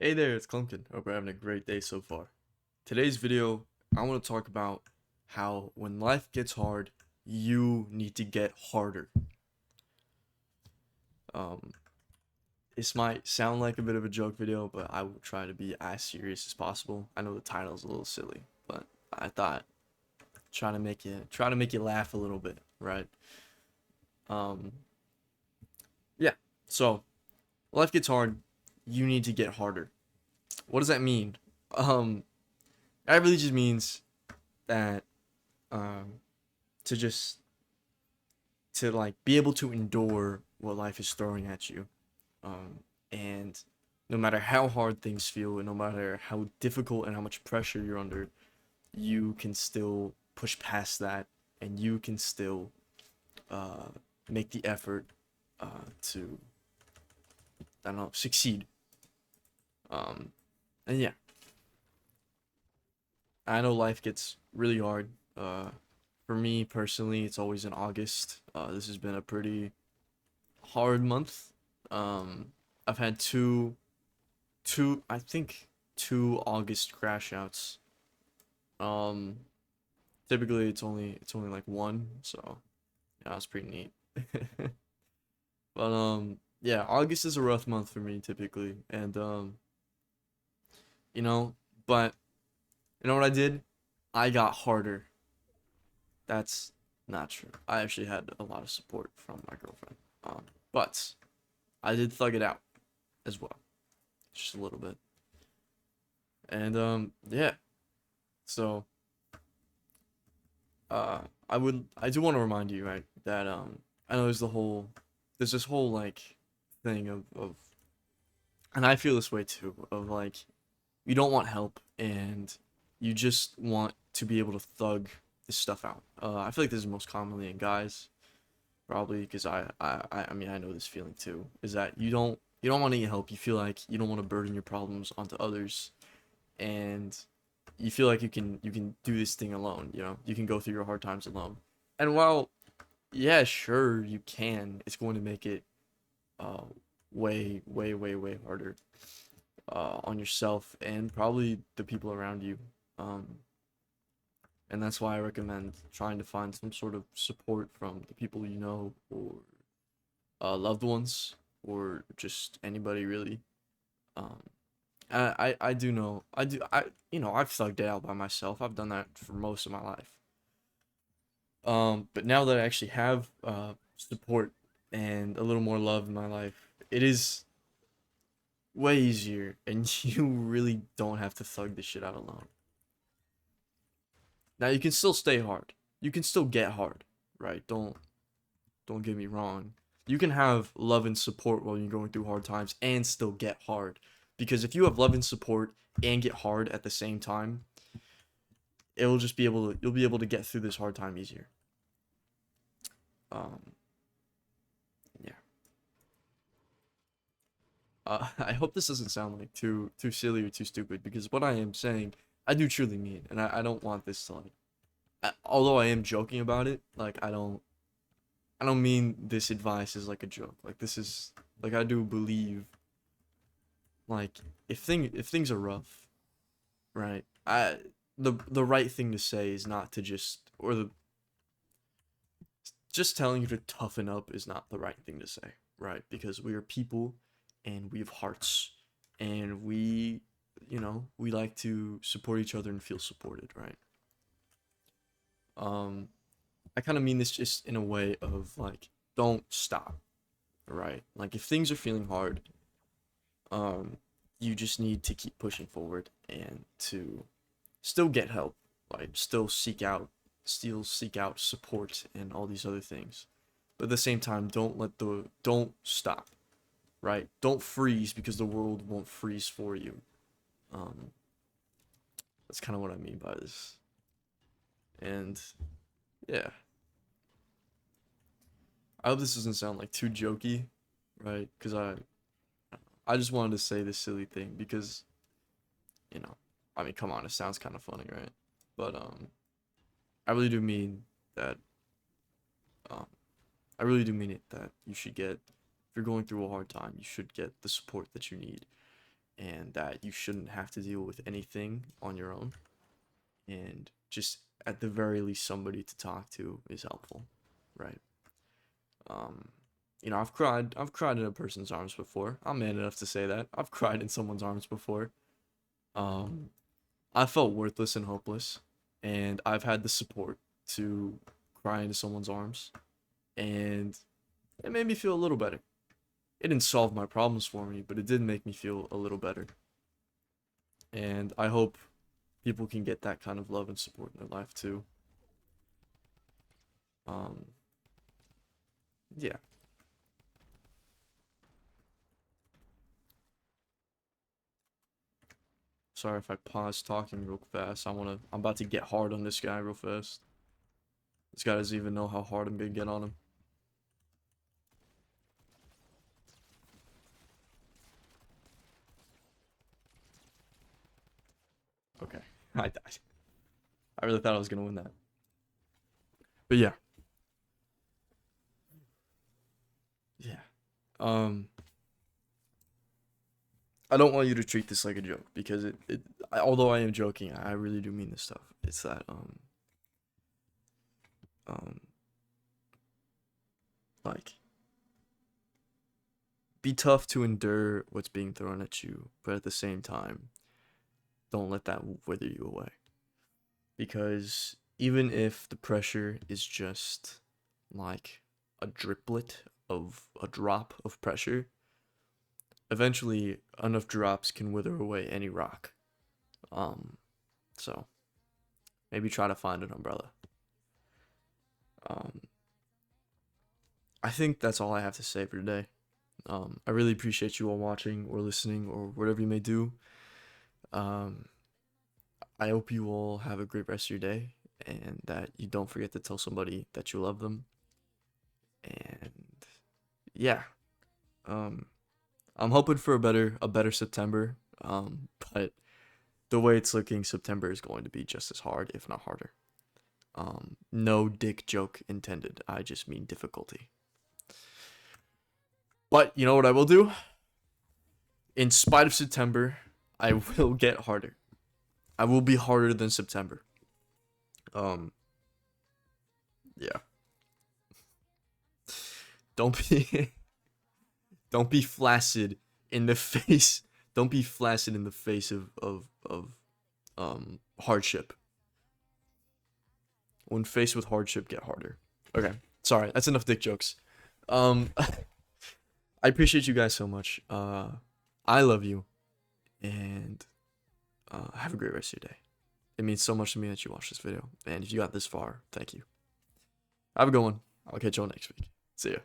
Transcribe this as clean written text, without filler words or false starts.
Hey there, it's Clumpkin. Hope you're having a great day so far. Today's video, I want to talk about how when life gets hard, you need to get harder. Um, this might sound like a bit of a joke video, but I will try to be as serious as possible. I know the title's a little silly, but I thought try to make you laugh a little bit, right? Um, yeah. So, life gets hard, you need to get harder. What does that mean? Um, that really just means that um to just to like be able to endure what life is throwing at you, um and no matter how hard things feel and no matter how difficult and how much pressure you're under, you can still push past that, and you can still uh make the effort to, I don't know, succeed. And yeah, I know life gets really hard. For me personally, it's always in August. This has been a pretty hard month. Um, I've had I think two August crash outs. Um, Typically it's only like one, so yeah, it's pretty neat. But yeah, August is a rough month for me typically, and you know, but you know what I did? I got harder. That's not true. I actually had a lot of support from my girlfriend. But I did thug it out as well, just a little bit. And yeah. So uh I do want to remind you, right, that I know there's this whole like thing of, and I feel this way too, of like you don't want help and you just want to be able to thug this stuff out. I feel like this is most commonly in guys, probably because I mean I know this feeling too, is that you don't want to get help. You feel like you don't want to burden your problems onto others, and you feel like you can do this thing alone. You can go through your hard times alone. And while, yeah, sure, you can, it's going to make it uh way way way way harder on yourself and probably the people around you. um and that's why I recommend trying to find some sort of support from the people you know, or loved ones, or just anybody really. um I do know, I've thugged it out by myself. I've done that for most of my life. But now that I actually have support and a little more love in my life, it is way easier, and you really don't have to thug this shit out alone. Now you can still stay hard. You can still get hard, right? Don't get me wrong. You can have love and support while you're going through hard times and still get hard. Because if you have love and support and get hard at the same time, you'll be able to get through this hard time easier. Um, yeah. I hope this doesn't sound like too silly or too stupid, because what I am saying, I do truly mean, and I don't want this to like, although I am joking about it, like I don't mean this advice is like a joke. Like, this is, like, I do believe, like, if things are rough, right? The right thing to say is not to just, or the just telling you to toughen up is not the right thing to say, right? Because we are people and we have hearts, and we like to support each other and feel supported, right? Um I kind of mean this just in a way of like, don't stop, right? Like, if things are feeling hard, um you just need to keep pushing forward and to still get help, like still seek out support and all these other things. But at the same time, don't stop, right? Don't freeze, because the world won't freeze for you. Um, that's kind of what I mean by this. And yeah, I hope this doesn't sound like too jokey, right? Because I just wanted to say this silly thing because, you know, I mean, come on, it sounds kind of funny, right? But I really do mean that. Um, I really do mean it, that you should get, if you're going through a hard time, you should get the support that you need. and that you shouldn't have to deal with anything on your own. And just at the very least, somebody to talk to is helpful, right? Um, I've cried in a person's arms before. I'm man enough to say that. I've cried in someone's arms before. Um, I felt worthless and hopeless, and I've had the support to cry into someone's arms, and it made me feel a little better. It didn't solve my problems for me, but it did make me feel a little better. And I hope people can get that kind of love and support in their life too. Um, yeah. Sorry if I pause talking real fast. I'm about to get hard on this guy real fast. This guy doesn't even know how hard I'm gonna get on him. Okay. I died. I really thought I was gonna win that. But yeah. Yeah. Um, I don't want you to treat this like a joke because although I am joking, I really do mean this stuff. It's that um like be tough to endure what's being thrown at you, but at the same time, don't let that wither you away. Because even if the pressure is just like a driplet of a drop of pressure, eventually enough drops can wither away any rock. So maybe try to find an umbrella. Um, I think that's all I have to say for today. I really appreciate you all watching or listening or whatever you may do. Um, I hope you all have a great rest of your day and that you don't forget to tell somebody that you love them. And yeah, um, I'm hoping for a better September. But the way it's looking, September is going to be just as hard, if not harder. No dick joke intended. I just mean difficulty. But you know what I will do? In spite of September, I will get harder. I will be harder than September. Um, yeah. Don't be don't be flaccid in the face. Don't be flaccid in the face of hardship. When faced with hardship, get harder. Okay. Sorry, that's enough dick jokes. I appreciate you guys so much. I love you, and have a great rest of your day. It means so much to me that you watched this video, and if you got this far, thank you. Have a good one. I'll catch you all next week. See ya.